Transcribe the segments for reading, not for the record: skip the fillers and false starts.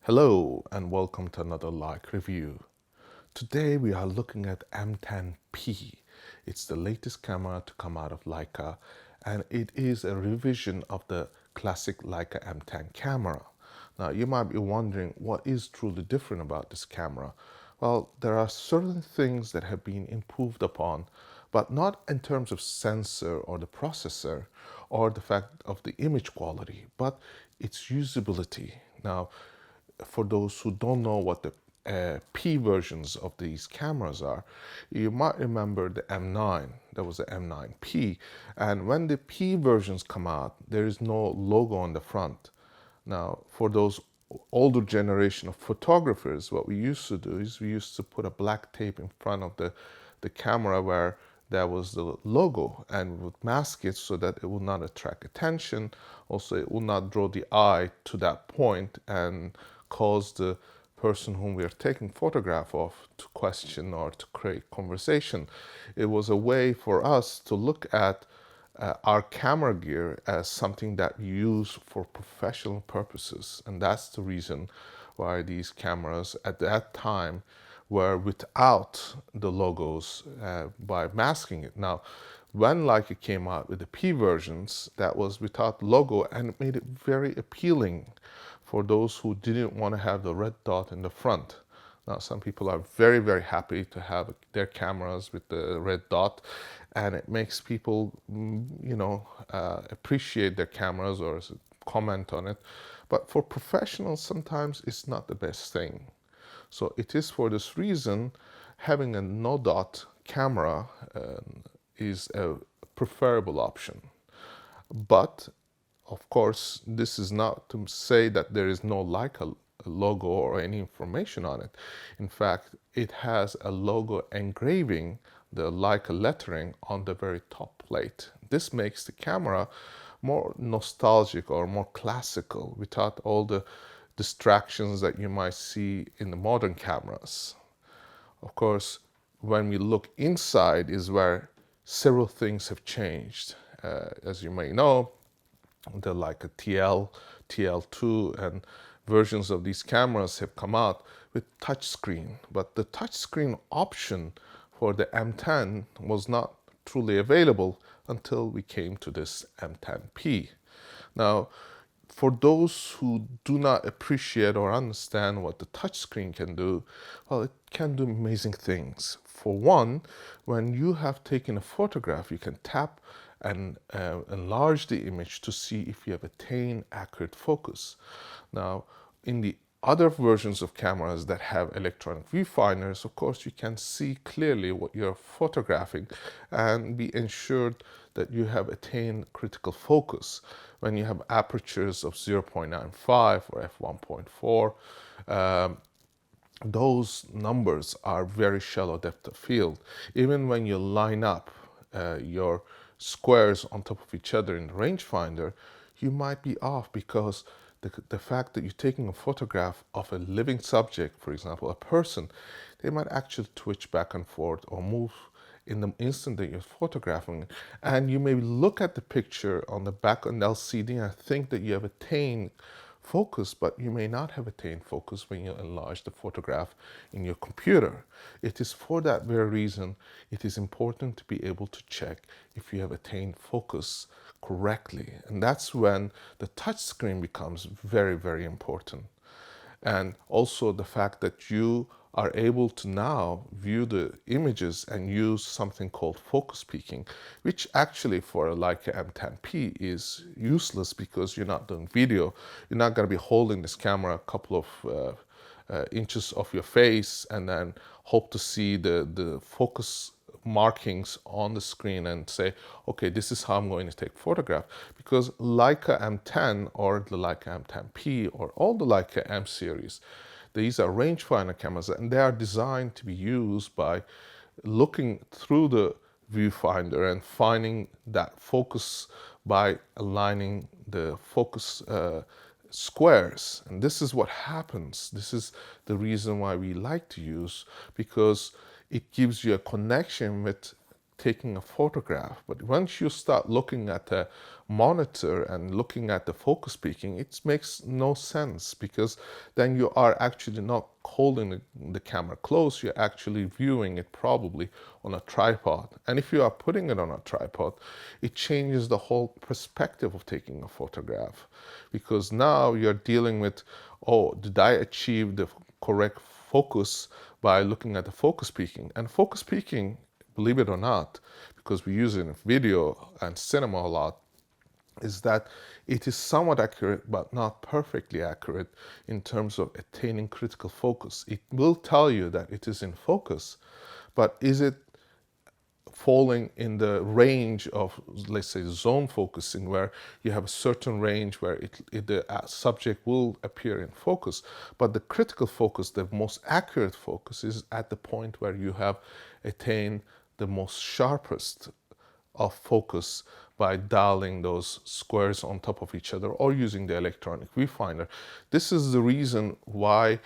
Hello and welcome to another Leica review. Today we are looking at M10-P. It's the latest camera to come out of Leica and it is a revision of the classic Leica M10 camera. Now you might be wondering what is truly different about this camera. Well, there are certain things that have been improved upon, but not in terms of sensor or the processor or the fact of the image quality, but its usability. Now, for those who don't know what the P versions of these cameras are, you might remember the M9. There was the M9P, and when the P versions come out, there is no logo on the front. Now, for those older generation of photographers, what we used to do is we used to put a black tape in front of the camera where there was the logo, and we would mask it so that it would not attract attention. Also, it would not draw the eye to that point and cause the person whom we are taking photograph of to question or to create conversation. It was a way for us to look at our camera gear as something that we use for professional purposes. And that's the reason why these cameras at that time were without the logos by masking it. Now, when Leica came out with the P versions, that was without logo, and it made it very appealing for those who didn't want to have the red dot in the front. Now, some people are very, very happy to have their cameras with the red dot, and it makes people, appreciate their cameras or comment on it. But for professionals, sometimes it's not the best thing. So it is for this reason, having a no dot camera is a preferable option. But of course, this is not to say that there is no Leica logo or any information on it. In fact, it has a logo engraving, the Leica lettering, on the very top plate. This makes the camera more nostalgic or more classical without all the distractions that you might see in the modern cameras. Of course, when we look inside is where several things have changed. As you may know, the Leica TL, TL2, and versions of these cameras have come out with touchscreen. But the touchscreen option for the M10 was not truly available until we came to this M10P. Now, for those who do not appreciate or understand what the touchscreen can do, well, it can do amazing things. For one, when you have taken a photograph, you can tap and enlarge the image to see if you have attained accurate focus. Now, in the other versions of cameras that have electronic viewfinders, of course, you can see clearly what you're photographing and be ensured that you have attained critical focus. When you have apertures of 0.95 or f1.4, those numbers are very shallow depth of field. Even when you line up your squares on top of each other in the rangefinder, you might be off because the fact that you're taking a photograph of a living subject, for example, a person, they might actually twitch back and forth or move in the instant that you're photographing. And you may look at the picture on the back on the LCD and think that you have attained focus, but you may not have attained focus when you enlarge the photograph in your computer. It is for that very reason it is important to be able to check if you have attained focus correctly. And that's when the touch screen becomes very, very important. And also the fact that you are able to now view the images and use something called focus peaking, which actually for a Leica M10P is useless because you're not doing video. You're not going to be holding this camera a couple of inches off your face and then hope to see the focus markings on the screen and say, okay, this is how I'm going to take photograph. Because Leica M10 or the Leica M10P or all the Leica M series, these are rangefinder cameras and they are designed to be used by looking through the viewfinder and finding that focus by aligning the focus squares. And this is what happens. This is the reason why we like to use, because it gives you a connection with taking a photograph. But once you start looking at the monitor and looking at the focus peaking, it makes no sense, because then you are actually not holding the camera close, you're actually viewing it probably on a tripod. And if you are putting it on a tripod, it changes the whole perspective of taking a photograph, because now you're dealing with, oh, did I achieve the correct focus by looking at the focus peaking? And focus peaking, believe it or not, because we use it in video and cinema a lot, is that it is somewhat accurate but not perfectly accurate in terms of attaining critical focus. It will tell you that it is in focus, but is it falling in the range of, let's say, zone focusing, where you have a certain range where the subject will appear in focus, but the critical focus, the most accurate focus, is at the point where you have attained the most sharpest of focus by dialing those squares on top of each other or using the electronic viewfinder. This is the reason why,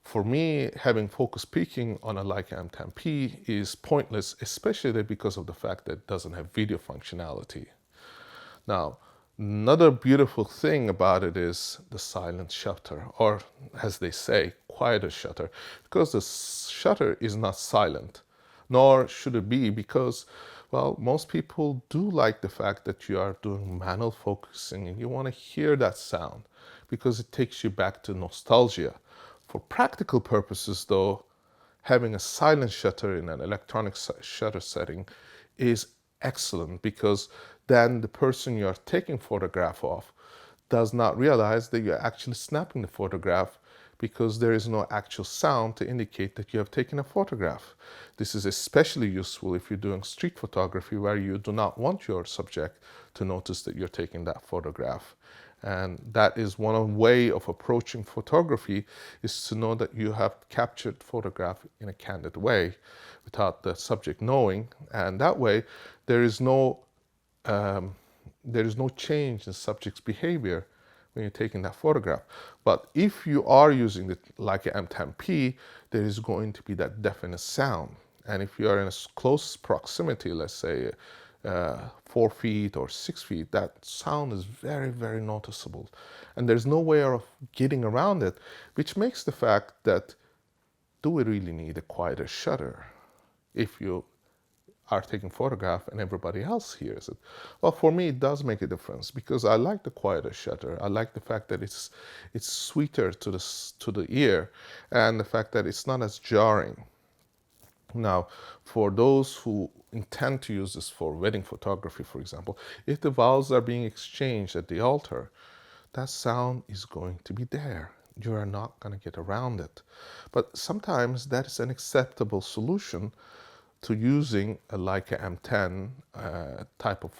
for me, having focus peaking on a Leica M10-P is pointless, especially because of the fact that it doesn't have video functionality. Now, another beautiful thing about it is the silent shutter, or as they say, quieter shutter, because the shutter is not silent, nor should it be, because, well, most people do like the fact that you are doing manual focusing and you want to hear that sound because it takes you back to nostalgia. For practical purposes, though, having a silent shutter in an electronic shutter setting is excellent, because then the person you are taking photograph of does not realize that you're actually snapping the photograph, because there is no actual sound to indicate that you have taken a photograph. This is especially useful if you're doing street photography, where you do not want your subject to notice that you're taking that photograph. And that is one way of approaching photography, is to know that you have captured photograph in a candid way without the subject knowing. And that way, there is no change in subject's behavior when you're taking that photograph. But if you are using the Leica M10-P, there is going to be that definite sound. And if you are in a close proximity, let's say 4 feet or 6 feet, that sound is very, very noticeable. And there's no way of getting around it, which makes the fact that, do we really need a quieter shutter if you are taking photograph and everybody else hears it? Well, for me, it does make a difference, because I like the quieter shutter. I like the fact that it's sweeter to the ear, and the fact that it's not as jarring. Now, for those who intend to use this for wedding photography, for example, if the vows are being exchanged at the altar, that sound is going to be there. You are not going to get around it. But sometimes that is an acceptable solution to using a Leica M10 type of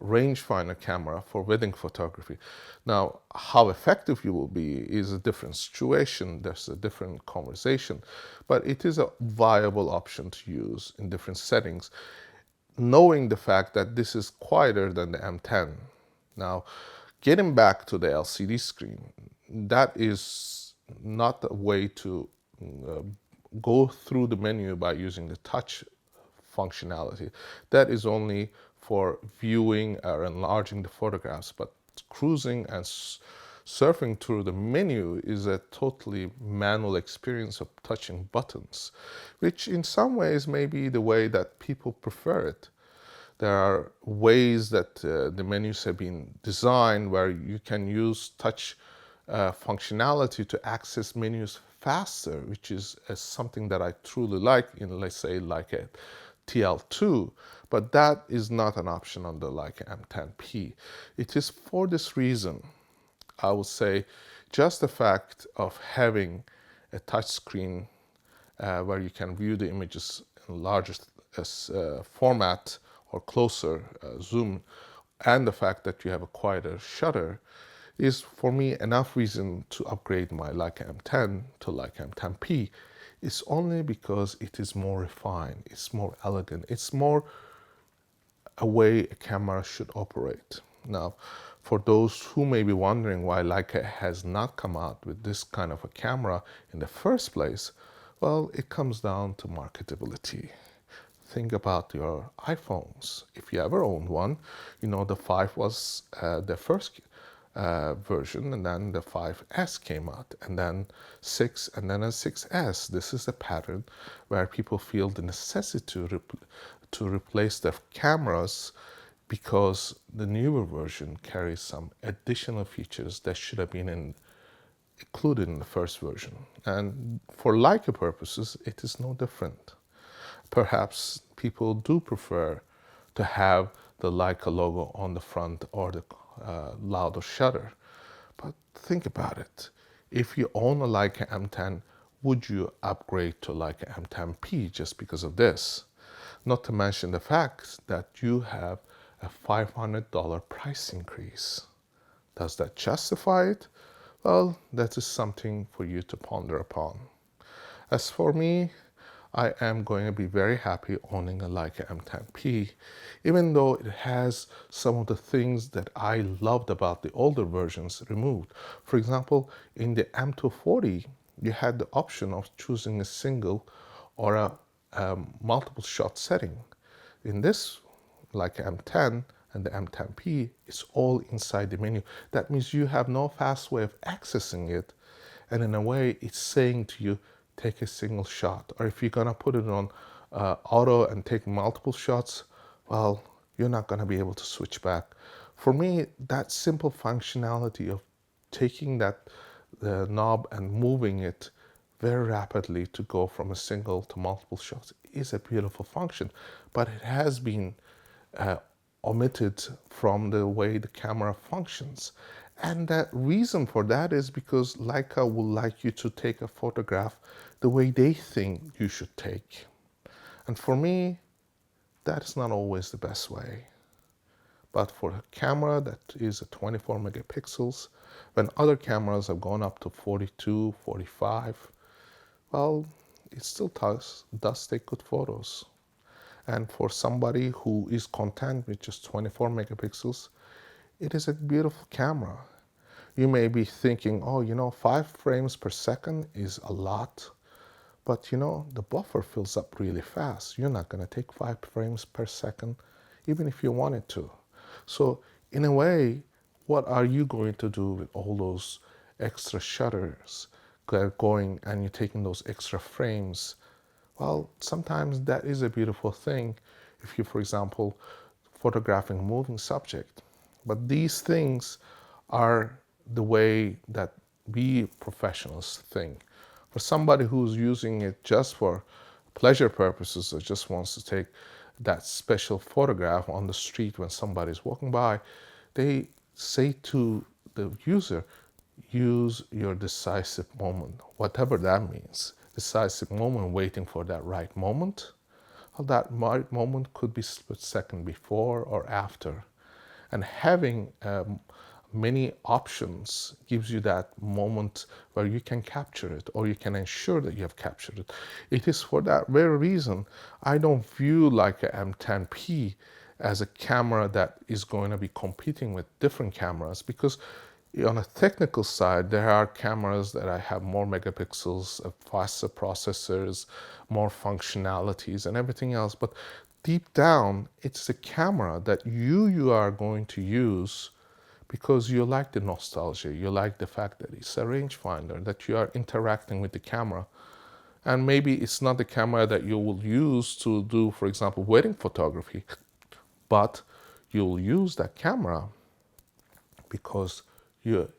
rangefinder camera for wedding photography. Now, how effective you will be is a different situation. There's a different conversation, but it is a viable option to use in different settings, knowing the fact that this is quieter than the M10. Now, getting back to the LCD screen, that is not a way to go through the menu by using the touch functionality. That is only for viewing or enlarging the photographs, but cruising and surfing through the menu is a totally manual experience of touching buttons, which in some ways may be the way that people prefer it. There are ways that the menus have been designed where you can use touch functionality to access menus faster, which is something that I truly like in, let's say, like a TL2, but that is not an option on the Leica M10-P. It is for this reason, I would say, just the fact of having a touch screen where you can view the images in larger format or closer zoom, and the fact that you have a quieter shutter is, for me, enough reason to upgrade my Leica M10 to Leica M10-P. It's only because it is more refined, it's more elegant, it's more a way a camera should operate. Now, for those who may be wondering why Leica has not come out with this kind of a camera in the first place, well, it comes down to marketability. think about your iPhones. If you ever owned one, you know the 5 was the first version, and then the 5S came out, and then 6, and then a 6S. This is a pattern where people feel the necessity to replace their cameras because the newer version carries some additional features that should have been included in the first version. And for Leica purposes, it is no different. Perhaps people do prefer to have the Leica logo on the front or the louder shutter. But think about it. If you own a Leica M10, would you upgrade to Leica M10-P just because of this? Not to mention the fact that you have a $500 price increase. Does that justify it? Well, that is something for you to ponder upon. As for me, I am going to be very happy owning a Leica M10-P, even though it has some of the things that I loved about the older versions removed. For example, in the M240, you had the option of choosing a single or a multiple shot setting. In this Leica M10 and the M10-P, it's all inside the menu. That means you have no fast way of accessing it, and in a way, it's saying to you, take a single shot. Or if you're gonna put it on auto and take multiple shots, well, you're not gonna be able to switch back. For me, that simple functionality of taking that knob and moving it very rapidly to go from a single to multiple shots is a beautiful function, but it has been omitted from the way the camera functions. And the reason for that is because Leica would like you to take a photograph the way they think you should take. And for me, that is not always the best way. But for a camera that is at 24 megapixels, when other cameras have gone up to 42, 45, well, it still does take good photos. And for somebody who is content with just 24 megapixels, it is a beautiful camera. You may be thinking, oh, 5 frames per second is a lot. But the buffer fills up really fast. You're not going to take 5 frames per second, even if you wanted to. So in a way, what are you going to do with all those extra shutters going and you're taking those extra frames? Well, sometimes that is a beautiful thing if you, for example, photographing a moving subject. But these things are the way that we professionals think. For somebody who's using it just for pleasure purposes or just wants to take that special photograph on the street when somebody's walking by, they say to the user, use your decisive moment, whatever that means. Decisive moment, waiting for that right moment. Well, that right moment could be split second before or after. And having many options gives you that moment where you can capture it, or you can ensure that you have captured it. It is for that very reason I don't view Leica M10-P as a camera that is going to be competing with different cameras, because on a technical side, there are cameras that have more megapixels, faster processors, more functionalities and everything else. But deep down, it's a camera that you are going to use because you like the nostalgia, you like the fact that it's a rangefinder, that you are interacting with the camera. And maybe it's not the camera that you will use to do, for example, wedding photography, but you'll use that camera because you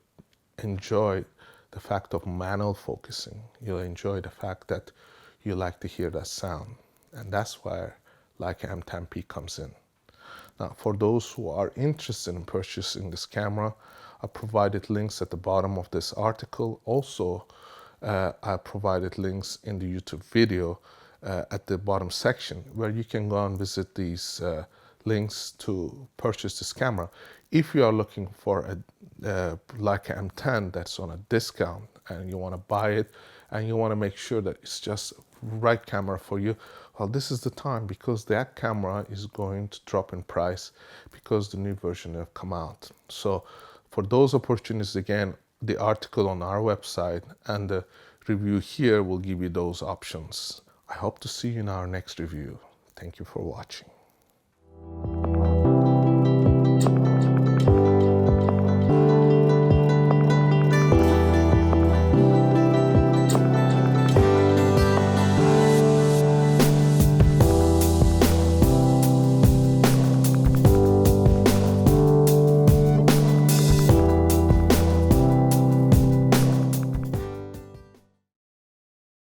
enjoy the fact of manual focusing. You'll enjoy the fact that you like to hear that sound. And that's where Leica M10-P comes in. Now, for those who are interested in purchasing this camera, I provided links at the bottom of this article. Also, I provided links in the YouTube video at the bottom section where you can go and visit these links to purchase this camera. If you are looking for a Leica M10 that's on a discount and you want to buy it and you want to make sure that it's just right camera for you, well, this is the time, because that camera is going to drop in price because the new version have come out. So for those opportunities, again, the article on our website and the review here will give you those options. I hope to see you in our next review. Thank you for watching.